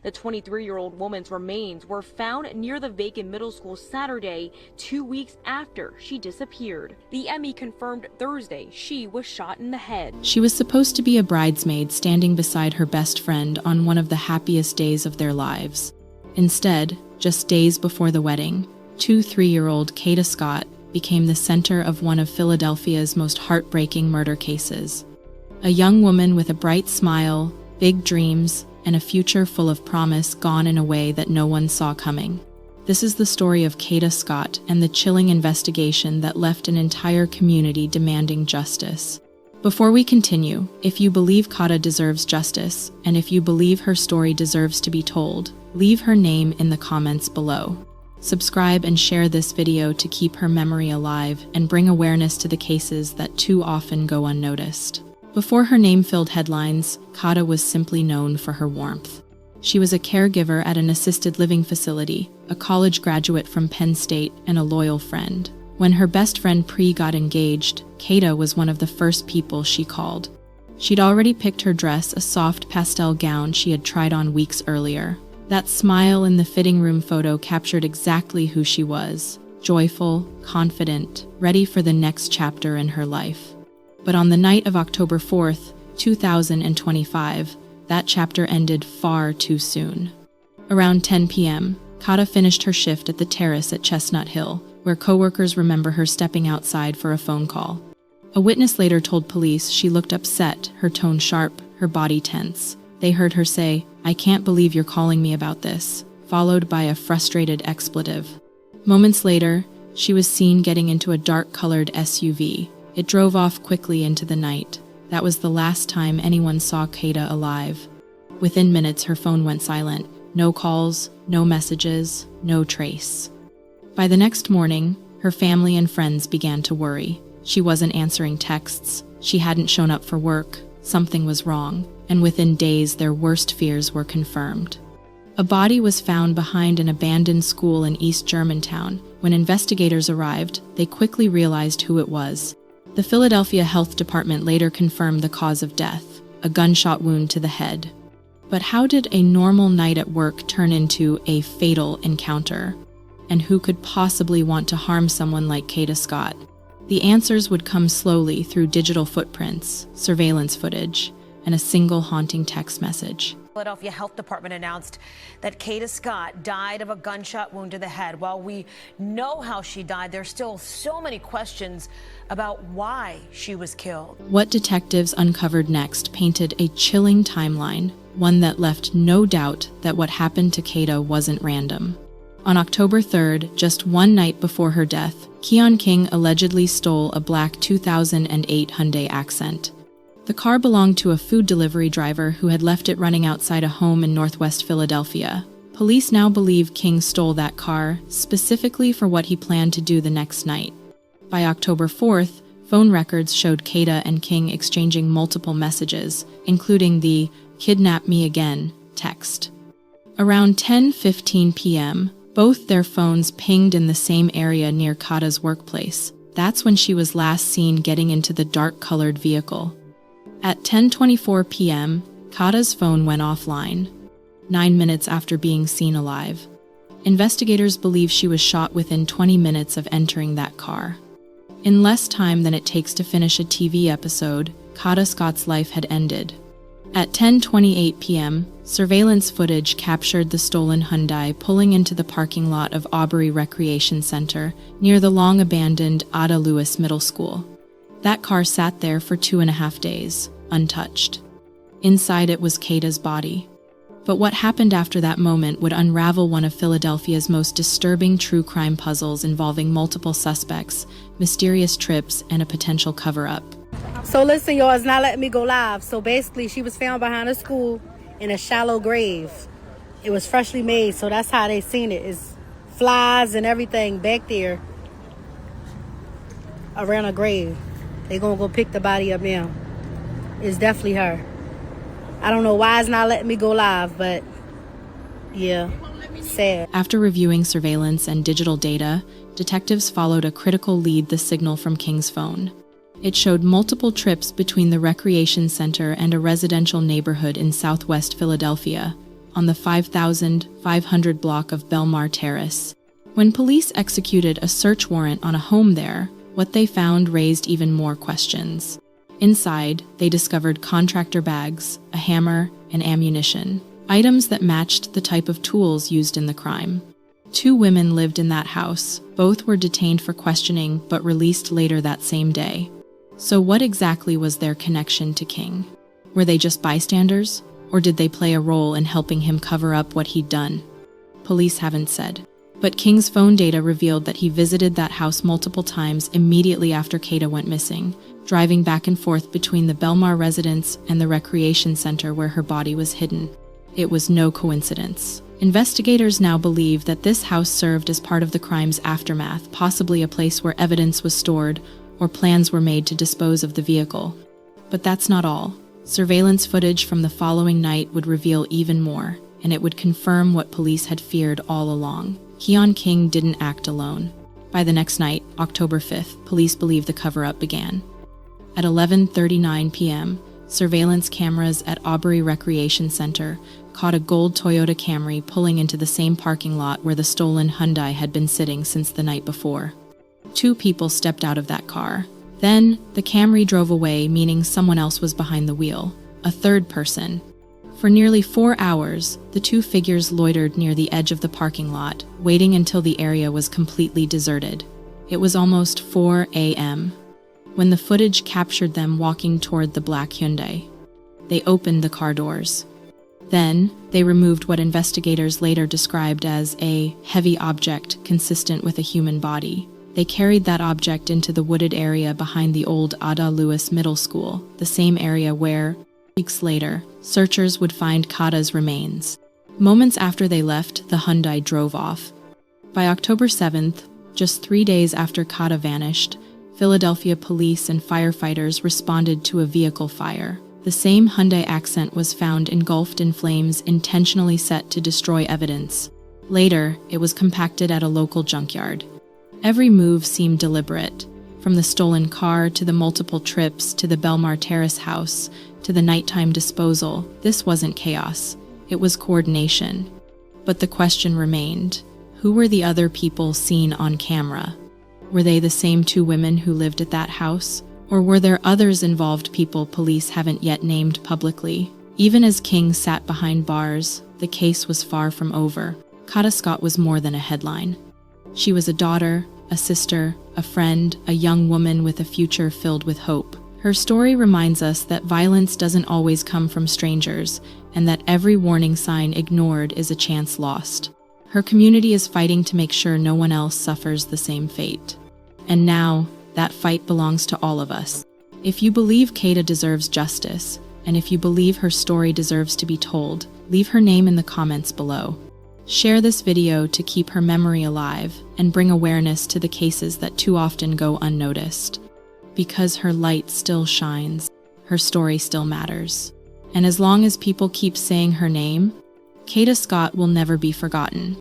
The 23-year-old woman's remains were found near the vacant middle school Saturday, 2 weeks after she disappeared. The ME confirmed Thursday she was shot in the head. She was supposed to be a bridesmaid standing beside her best friend on one of the happiest days of their lives. Instead, just days before the wedding, 3-year-old Kada Scott became the center of one of Philadelphia's most heartbreaking murder cases. A young woman with a bright smile, big dreams, and a future full of promise gone in a way that no one saw coming. This is the story of Kada Scott and the chilling investigation that left an entire community demanding justice. Before we continue, if you believe Kata deserves justice, and if you believe her story deserves to be told, leave her name in the comments below. Subscribe and share this video to keep her memory alive and bring awareness to the cases that too often go unnoticed. Before her name filled headlines, Kata was simply known for her warmth. She was a caregiver at an assisted living facility, a college graduate from Penn State, and a loyal friend. When her best friend Pri got engaged, Kata was one of the first people she called. She'd already picked her dress, a soft pastel gown she had tried on weeks earlier. That smile in the fitting room photo captured exactly who she was: joyful, confident, ready for the next chapter in her life. But on the night of October 4th, 2025, that chapter ended far too soon. Around 10 p.m., Kata finished her shift at the terrace at Chestnut Hill, where coworkers remember her stepping outside for a phone call. A witness later told police she looked upset, her tone sharp, her body tense. They heard her say, "I can't believe you're calling me about this," followed by a frustrated expletive. Moments later, she was seen getting into a dark-colored SUV. It drove off quickly into the night. That was the last time anyone saw Kata alive. Within minutes, her phone went silent. No calls, no messages, no trace. By the next morning, her family and friends began to worry. She wasn't answering texts. She hadn't shown up for work. Something was wrong. And within days, their worst fears were confirmed. A body was found behind an abandoned school in East Germantown. When investigators arrived, they quickly realized who it was. The Philadelphia Health Department later confirmed the cause of death: a gunshot wound to the head. But how did a normal night at work turn into a fatal encounter? And who could possibly want to harm someone like Kada Scott? The answers would come slowly through digital footprints, surveillance footage, and a single haunting text message. Philadelphia Health Department announced that Kada Scott died of a gunshot wound to the head. While we know how she died, there's still so many questions about why she was killed. What detectives uncovered next painted a chilling timeline, one that left no doubt that what happened to Kata wasn't random. On October 3rd, just one night before her death, Keon King allegedly stole a black 2008 Hyundai Accent. The car belonged to a food delivery driver who had left it running outside a home in northwest Philadelphia. Police now believe King stole that car specifically for what he planned to do the next night. By October 4th, phone records showed Kata and King exchanging multiple messages, including the "Kidnap me again" text. Around 10:15 p.m., both their phones pinged in the same area near Kata's workplace. That's when she was last seen getting into the dark-colored vehicle. At 10:24 p.m., Kata's phone went offline, 9 minutes after being seen alive. Investigators believe she was shot within 20 minutes of entering that car. In less time than it takes to finish a TV episode, Kada Scott's life had ended. At 10:28 p.m., surveillance footage captured the stolen Hyundai pulling into the parking lot of Aubrey Recreation Center near the long-abandoned Ada Lewis Middle School. That car sat there for 2.5 days, untouched. Inside it was Kata's body. But what happened after that moment would unravel one of Philadelphia's most disturbing true crime puzzles involving multiple suspects, mysterious trips, and a potential cover-up. So listen, y'all, it's not letting me go live. So basically, she was found behind a school in a shallow grave. It was freshly made, so that's how they seen it. It's flies and everything back there around a grave. They gonna go pick the body up now. It's definitely her. I don't know why it's not letting me go live, but yeah, sad. After reviewing surveillance and digital data, detectives followed a critical lead: the signal from King's phone. It showed multiple trips between the recreation center and a residential neighborhood in southwest Philadelphia. on the 5,500 block of Belmar Terrace. When police executed a search warrant on a home there, what they found raised even more questions. Inside, they discovered contractor bags, a hammer, and ammunition, items that matched the type of tools used in the crime. 2 women lived in that house. Both were detained for questioning but released later that same day. So what exactly was their connection to King? Were they just bystanders? Or did they play a role in helping him cover up what he'd done? Police haven't said. But King's phone data revealed that he visited that house multiple times immediately after Kata went missing, driving back and forth between the Belmar residence and the recreation center where her body was hidden. It was no coincidence. Investigators now believe that this house served as part of the crime's aftermath, possibly a place where evidence was stored or plans were made to dispose of the vehicle. But that's not all. Surveillance footage from the following night would reveal even more, and it would confirm what police had feared all along. Keon King didn't act alone. By the next night, October 5th, police believe the cover-up began. At 11:39 p.m., surveillance cameras at Aubrey Recreation Center caught a gold Toyota Camry pulling into the same parking lot where the stolen Hyundai had been sitting since the night before. 2 people stepped out of that car. Then, the Camry drove away, meaning someone else was behind the wheel, a third person. For nearly 4 hours, the 2 figures loitered near the edge of the parking lot, waiting until the area was completely deserted. It was almost 4 a.m. when the footage captured them walking toward the black Hyundai. They opened the car doors. Then, they removed what investigators later described as a heavy object consistent with a human body. They carried that object into the wooded area behind the old Ada Lewis Middle School, the same area where, weeks later, searchers would find Kata's remains. Moments after they left, the Hyundai drove off. By October 7th, just 3 days after Kata vanished, Philadelphia police and firefighters responded to a vehicle fire. The same Hyundai accent was found engulfed in flames intentionally set to destroy evidence. Later, it was compacted at a local junkyard. Every move seemed deliberate, from the stolen car to the multiple trips to the Belmar Terrace house to the nighttime disposal. This wasn't chaos, it was coordination. But the question remained, who were the other people seen on camera? Were they the same 2 women who lived at that house? Or were there others involved, people police haven't yet named publicly? Even as King sat behind bars, the case was far from over. Kada Scott was more than a headline. She was a daughter, a sister, a friend, a young woman with a future filled with hope. Her story reminds us that violence doesn't always come from strangers, and that every warning sign ignored is a chance lost. Her community is fighting to make sure no one else suffers the same fate. And now, that fight belongs to all of us. If you believe Kata deserves justice, and if you believe her story deserves to be told, leave her name in the comments below. Share this video to keep her memory alive and bring awareness to the cases that too often go unnoticed. Because her light still shines, her story still matters. And as long as people keep saying her name, Kada Scott will never be forgotten.